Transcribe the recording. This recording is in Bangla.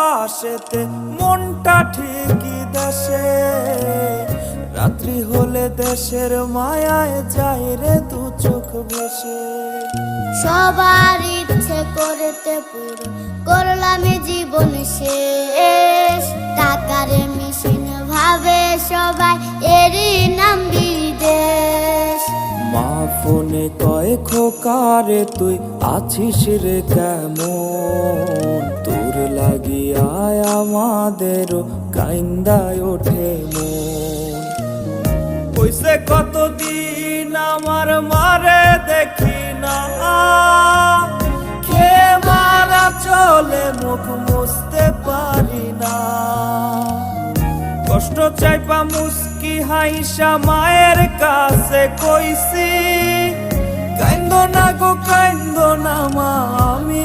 পাশেতে মনটা ঠিকই দেশে, রাত্রি হলে দেশের মায়ায় যায় রে দু চোখ ভেসে। সবার ইচ্ছে করতে পুরো করলাম জীবন শেষ, টাকার মেশিন ভাবে সবাই এরই নাম বিদেশ। মা ফোনে কয় খোকারে তুই আছিস রে কেমন, তোর লাগিয়া আমাদেরও কাইন্দায় ওঠে মন। কইছে কতদিন আমার মারে দেখি না, খেয়ে মারা চলে মুখ মুছতে পারি না। কষ্ট চাইপা মুস্কি হাইসা মায়ের কাছে কইছি, কাইন্দো না গো কাইন্দো না মা, আমি